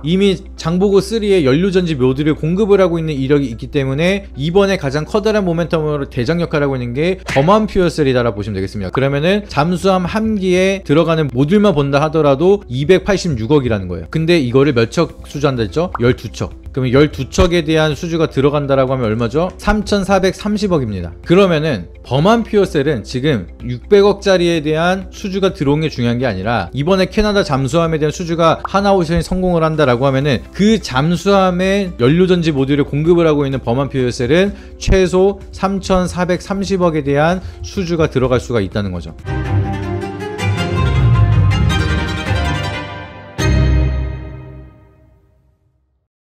이미 장보고 3의 연료전지 모듈을 공급을 하고 있는 이력이 있기 때문에 이번에 가장 커다란 모멘텀으로 대장 역할을 하고 있는 게 범한 퓨어셀이다라고 보시면 되겠습니다. 그러면은 잠수함 한 기에 들어가는 모듈만 본다 하더라도 286억이라는 거예요. 근데 이거를 몇 척 수주한다 했죠? 12척. 그러면 12척에 대한 수주가 들어간다라고 하면 얼마죠? 3,430억입니다. 그러면은 범한 퓨어셀은 지금 600억짜리에 대한 수주가 들어온 게 중요한 게 아니라 이번에 캐나다 잠수함에 대한 수주가 하나오션이 성공을 한다라고 하면은 그 잠수함의 연료전지 모듈을 공급을 하고 있는 범한 퓨어셀은 최소 3,430억에 대한 수주가 들어갈 수가 있다는 거죠.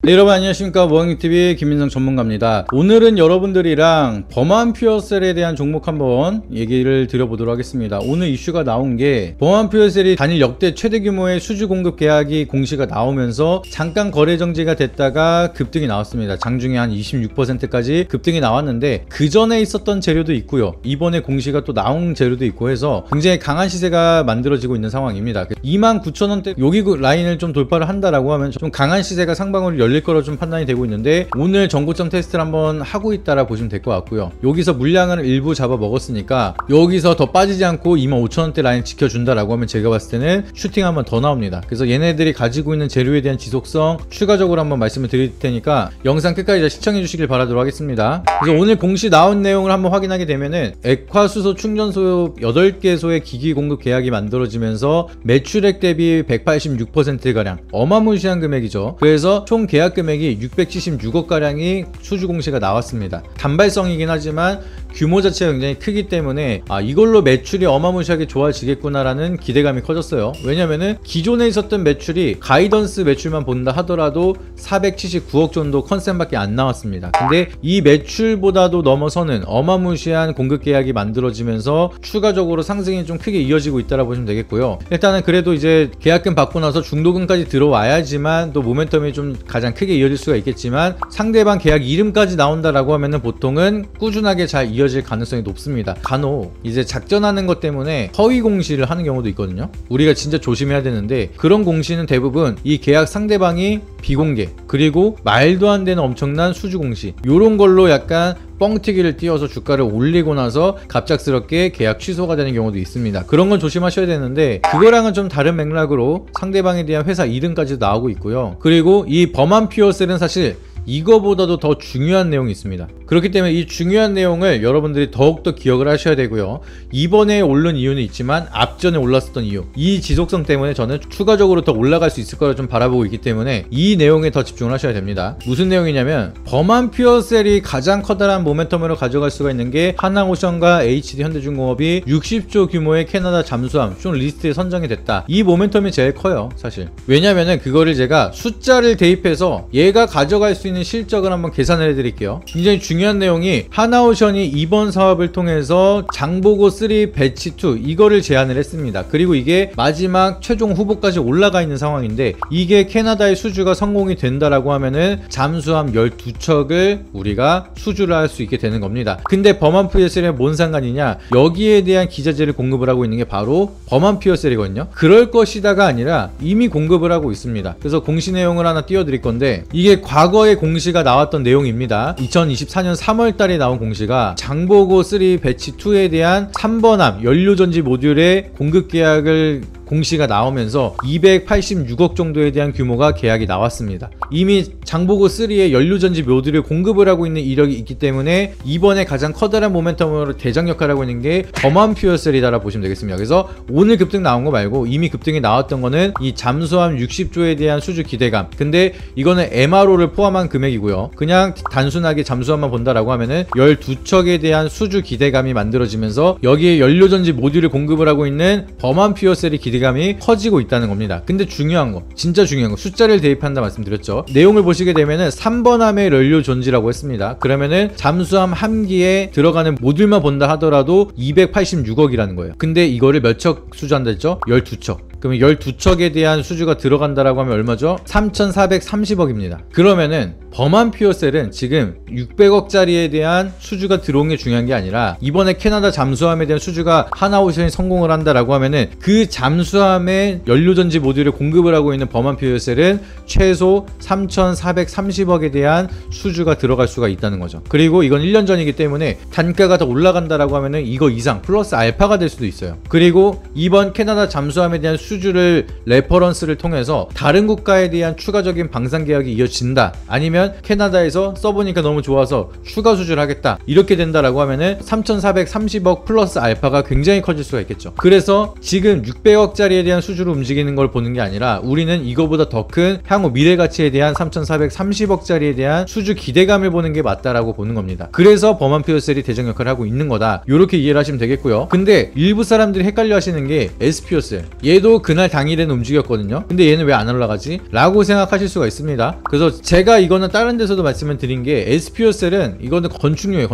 네, 여러분 안녕하십니까. 무항유TV 김민성 전문가입니다. 오늘은 여러분들이랑 범한 퓨어셀에 대한 종목 한번 얘기를 드려보도록 하겠습니다. 오늘 이슈가 나온 게 범한 퓨어셀이 단일 역대 최대 규모의 수주 공급 계약이 공시가 나오면서 잠깐 거래 정지가 됐다가 급등이 나왔습니다. 장중에 한 26%까지 급등이 나왔는데 그 전에 있었던 재료도 있고요, 이번에 공시가 또 나온 재료도 있고 해서 굉장히 강한 시세가 만들어지고 있는 상황입니다. 29,000원대 여기 라인을 좀 돌파를 한다라고 하면 좀 강한 시세가 상방으로 열릴 거로 좀 판단이 되고 있는데, 오늘 전고점 테스트를 한번 하고 있다라 보시면 될 것 같고요. 여기서 물량을 일부 잡아 먹었으니까 여기서 더 빠지지 않고 25,000원대 라인 지켜준다라고 하면 제가 봤을 때는 슈팅 한번 더 나옵니다. 그래서 얘네들이 가지고 있는 재료에 대한 지속성 추가적으로 한번 말씀을 드릴 테니까 영상 끝까지 시청해 주시길 바라도록 하겠습니다. 그래서 오늘 공시 나온 내용을 한번 확인하게 되면은 액화수소 충전소 8개소의 기기 공급 계약이 만들어지면서 매출액 대비 186%가량 어마무시한 금액이죠. 그래서 총 계약 금액이 676억가량이 수주 공시가 나왔습니다. 단발성이긴 하지만 규모 자체가 굉장히 크기 때문에 이걸로 매출이 어마무시하게 좋아지겠구나라는 기대감이 커졌어요. 왜냐면은 기존에 있었던 매출이 가이던스 매출만 본다 하더라도 479억 정도 컨센트밖에 안 나왔습니다. 근데 이 매출보다도 넘어서는 어마무시한 공급 계약이 만들어지면서 추가적으로 상승이 좀 크게 이어지고 있다고 보시면 되겠고요. 일단은 그래도 이제 계약금 받고 나서 중도금까지 들어와야지만 또 모멘텀이 좀 가장 크게 이어질 수가 있겠지만, 상대방 계약 이름까지 나온다라고 하면은 보통은 꾸준하게 잘 이어질 가능성이 높습니다. 간혹 이제 작전하는 것 때문에 허위 공시를 하는 경우도 있거든요. 우리가 진짜 조심해야 되는데, 그런 공시는 대부분 이 계약 상대방이 비공개, 그리고 말도 안 되는 엄청난 수주 공시, 요런 걸로 약간 뻥튀기를 띄워서 주가를 올리고 나서 갑작스럽게 계약 취소가 되는 경우도 있습니다. 그런 건 조심하셔야 되는데, 그거랑은 좀 다른 맥락으로 상대방에 대한 회사 이름까지도 나오고 있고요. 그리고 이 범한 퓨어셀은 사실 이거보다도 더 중요한 내용이 있습니다. 그렇기 때문에 이 중요한 내용을 여러분들이 더욱더 기억을 하셔야 되고요. 이번에 오른 이유는 있지만 앞전에 올랐었던 이유, 이 지속성 때문에 저는 추가적으로 더 올라갈 수 있을 거라 좀 바라보고 있기 때문에 이 내용에 더 집중을 하셔야 됩니다. 무슨 내용이냐면, 범한 퓨어셀이 가장 커다란 모멘텀으로 가져갈 수가 있는 게 하나오션과 HD 현대중공업이 60조 규모의 캐나다 잠수함 쇼 리스트에 선정이 됐다. 이 모멘텀이 제일 커요, 사실. 왜냐면은 그거를 제가 숫자를 대입해서 얘가 가져갈 수 있는 실적을 한번 계산을 해드릴게요. 굉장히 중요한 내용이, 하나오션이 이번 사업을 통해서 장보고 3 배치 2 이거를 제안을 했습니다. 그리고 이게 마지막 최종 후보까지 올라가 있는 상황인데, 이게 캐나다의 수주가 성공이 된다라고 하면은 잠수함 12척을 우리가 수주를 할 수 있게 되는 겁니다. 근데 범한 퓨어셀이랑 뭔 상관이냐, 여기에 대한 기자재를 공급을 하고 있는 게 바로 범한 퓨어셀이거든요. 그럴 것이다가 아니라 이미 공급을 하고 있습니다. 그래서 공시 내용을 하나 띄워드릴 건데, 이게 과거에 공시가 나왔던 내용입니다. 2024년 3월 달에 나온 공시가 장보고 3 배치 2에 대한 3번함 연료전지 모듈의 공급 계약을 공시가 나오면서 286억 정도에 대한 규모가 계약이 나왔습니다. 이미 장보고 3의 연료전지 모듈을 공급을 하고 있는 이력이 있기 때문에 이번에 가장 커다란 모멘텀으로 대장 역할을 하고 있는 게 범한 퓨어셀이다라고 보시면 되겠습니다. 그래서 오늘 급등 나온 거 말고 이미 급등이 나왔던 거는 이 잠수함 60조에 대한 수주 기대감. 근데 이거는 MRO를 포함한 금액이고요. 그냥 단순하게 잠수함만 본다라고 하면은 12척에 대한 수주 기대감이 만들어지면서 여기에 연료전지 모듈을 공급을 하고 있는 범한 퓨어셀이 기대감이 커지고 있다는 겁니다. 근데 중요한 거, 진짜 중요한 거, 숫자를 대입한다 말씀드렸죠. 내용을 보시게 되면은 3번함의 연료전지라고 했습니다. 그러면은 잠수함 한 기에 들어가는 모듈만 본다 하더라도 286억이라는 거예요. 근데 이거를 몇 척 수주한다 했죠? 12척. 그러면 12척에 대한 수주가 들어간다라고 하면 얼마죠? 3,430억입니다. 그러면은 범한 퓨어셀은 지금 600억짜리에 대한 수주가 들어온 게 중요한 게 아니라 이번에 캐나다 잠수함에 대한 수주가 하나오션이 성공을 한다라고 하면은 그 잠수함의 연료전지 모듈을 공급을 하고 있는 범한 퓨어셀은 최소 3,430억에 대한 수주가 들어갈 수가 있다는 거죠. 그리고 이건 1년 전이기 때문에 단가가 더 올라간다라고 하면은 이거 이상 플러스 알파가 될 수도 있어요. 그리고 이번 캐나다 잠수함에 대한 수주를 레퍼런스를 통해서 다른 국가에 대한 추가적인 방산 계약이 이어진다, 아니면 캐나다에서 써보니까 너무 좋아서 추가 수주를 하겠다, 이렇게 된다라고 하면은 3,430억 플러스 알파가 굉장히 커질 수가 있겠죠. 그래서 지금 600억짜리에 대한 수주로 움직이는 걸 보는 게 아니라 우리는 이거보다 더 큰 향후 미래 가치에 대한 3,430억짜리에 대한 수주 기대감을 보는 게 맞다라고 보는 겁니다. 그래서 범한 퓨어셀이 대장 역할을 하고 있는 거다, 이렇게 이해를 하시면 되겠고요. 근데 일부 사람들이 헷갈려 하시는 게 SPO셀, 얘도 그날 당일에는 움직였거든요. 근데 얘는 왜 안 올라가지? 라고 생각하실 수가 있습니다. 그래서 제가 이거는 다른 데서도 말씀을 드린 게 SPO셀은 이거는 건축용이에요.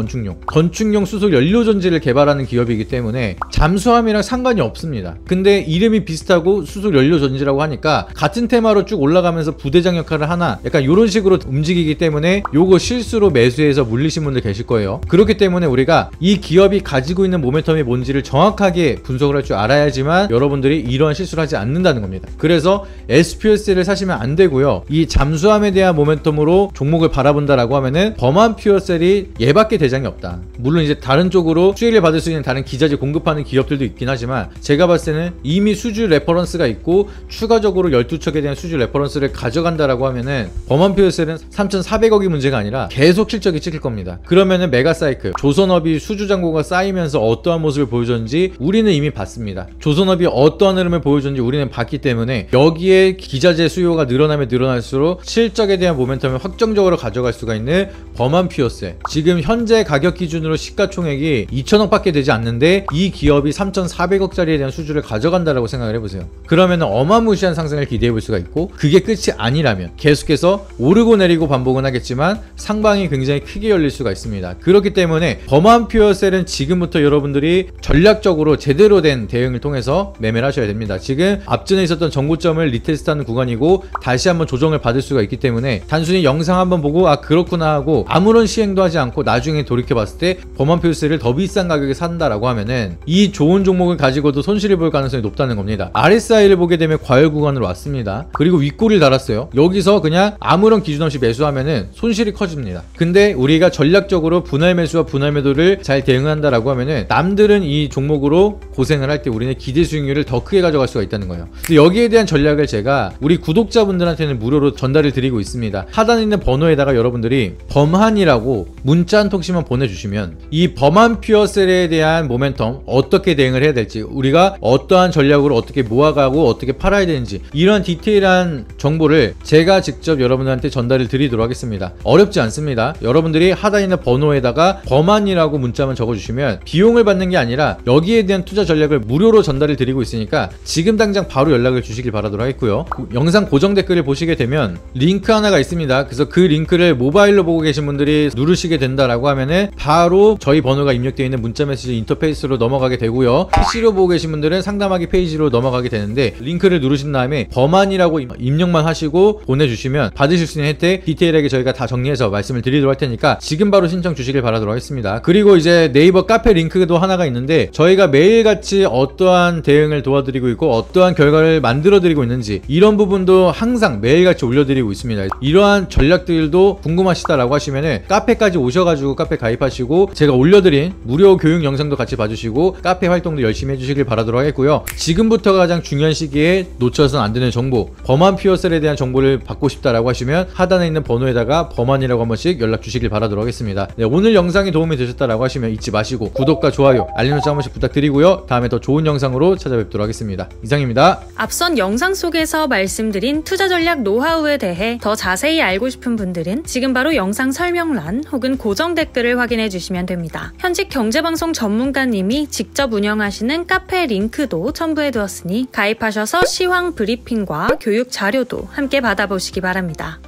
건축용 수소 연료 전지를 개발하는 기업이기 때문에 잠수함이랑 상관이 없습니다. 근데 이름이 비슷하고 수소 연료 전지라고 하니까 같은 테마로 쭉 올라가면서 부대장 역할을 하나, 약간 이런 식으로 움직이기 때문에 요거 실수로 매수해서 물리신 분들 계실 거예요. 그렇기 때문에 우리가 이 기업이 가지고 있는 모멘텀이 뭔지를 정확하게 분석을 할 줄 알아야지만 여러분들이 이러한 실수를 하지 않는다는 겁니다. 그래서 SPO셀을 사시면 안 되고요. 이 잠수함에 대한 모멘텀으로 종목을 바라본다라고 하면은 범한 퓨어셀이 얘밖에 대장이 없다. 물론 이제 다른 쪽으로 수익을 받을 수 있는 다른 기자재 공급하는 기업들도 있긴 하지만 제가 봤을 때는 이미 수주 레퍼런스가 있고 추가적으로 12척에 대한 수주 레퍼런스를 가져간다라고 하면은 범한 퓨어셀은 3,400억이 문제가 아니라 계속 실적이 찍힐 겁니다. 그러면은 메가사이클, 조선업이 수주 잔고가 쌓이면서 어떠한 모습을 보여줬는지 우리는 이미 봤습니다. 조선업이 어떠한 흐름을 보여줬는지 우리는 봤기 때문에 여기에 기자재 수요가 늘어나면 늘어날수록 실적에 대한 모멘텀을 확정적으로 가져갈 수가 있는 범한 퓨어셀, 지금 현재 가격 기준으로 시가총액이 2천억 밖에 되지 않는데 이 기업이 3,400억짜리에 대한 수주를 가져간다라고 생각을 해보세요. 그러면 어마무시한 상승을 기대해 볼 수가 있고, 그게 끝이 아니라면 계속해서 오르고 내리고 반복은 하겠지만 상방이 굉장히 크게 열릴 수가 있습니다. 그렇기 때문에 범한 퓨어셀은 지금부터 여러분들이 전략적으로 제대로 된 대응을 통해서 매매를 하셔야 됩니다. 지금 앞전에 있었던 정고점을 리테스트하는 구간이고 다시 한번 조정을 받을 수가 있기 때문에 단순히 영상 한번 보고 아 그렇구나 하고 아무런 시행도 하지 않고 나중에 돌이켜봤을 때 범한 퓨어셀을 더 비싼 가격에 산다라고 하면은 이 좋은 종목을 가지고도 손실을 볼 가능성이 높다는 겁니다. RSI를 보게 되면 과열 구간으로 왔습니다. 그리고 윗꼬리를 달았어요. 여기서 그냥 아무런 기준 없이 매수하면은 손실이 커집니다. 근데 우리가 전략적으로 분할 매수와 분할 매도를 잘 대응한다라고 하면은 남들은 이 종목으로 고생을 할 때 우리는 기대 수익률을 더 크게 가져갈 수가 있다는 거예요. 그래서 여기에 대한 전략을 제가 우리 구독자분들한테는 무료로 전달을 드리고 있습니다. 하단에 있는 번호에다가 여러분들이 범한이라고 문자 한 통씩만 보내주시면 이 범한 퓨어셀에 대한 모멘텀 어떻게 대응을 해야 될지, 우리가 어떠한 전략으로 어떻게 모아가고 어떻게 팔아야 되는지 이런 디테일한 정보를 제가 직접 여러분들한테 전달을 드리도록 하겠습니다. 어렵지 않습니다. 여러분들이 하단에 있는 번호에다가 범한이라고 문자만 적어주시면 비용을 받는 게 아니라 여기에 대한 투자 전략을 무료로 전달을 드리고 있으니까 지금 당장 바로 연락을 주시길 바라도록 하겠고요. 영상 고정 댓글을 보시게 되면 링크 하나가 있습니다. 그래서 그 링크를 모바일로 보고 계신 분들이 누르시게 된다라고 하면은 바로 저희 번호가 입력되어 있는 문자 메시지 인터페이스로 넘어가게 되고요. PC로 보고 계신 분들은 상담하기 페이지로 넘어가게 되는데 링크를 누르신 다음에 범한이라고 입력만 하시고 보내주시면 받으실 수 있는 혜택 디테일하게 저희가 다 정리해서 말씀을 드리도록 할 테니까 지금 바로 신청 주시길 바라도록 하겠습니다. 그리고 이제 네이버 카페 링크도 하나가 있는데 저희가 매일같이 어떠한 대응을 도와드리고 있고 어떠한 결과를 만들어 드리고 있는지 이런 부분도 항상 매일같이 올려드리고 있습니다. 이러한 전략들도 궁금하시다라고 하시면은 카페까지 오셔가지고 카페 가입하시고 제가 올려드린 무료 교육 영상도 같이 봐주시고 카페 활동도 열심히 해주시길 바라도록 하겠고요. 지금부터가 가장 중요한 시기에 놓쳐서는 안 되는 정보, 범한 퓨어셀에 대한 정보를 받고 싶다라고 하시면 하단에 있는 번호에다가 범한이라고 한 번씩 연락 주시길 바라도록 하겠습니다. 네, 오늘 영상이 도움이 되셨다라고 하시면 잊지 마시고 구독과 좋아요, 알림 설정 한 번씩 부탁드리고요. 다음에 더 좋은 영상으로 찾아뵙도록 하겠습니다. 이상입니다. 앞선 영상 속에서 말씀드린 투자 전략 노하우에 대해 더 자세히 알고 싶은 분들은 지금 바로 영상 설명란 혹은 고정 댓글을 확인해 주시면 됩니다. 현직 경제방송 전문가님이 직접 운영하시는 카페 링크도 첨부해 두었으니 가입하셔서 시황 브리핑과 교육 자료도 함께 받아보시기 바랍니다.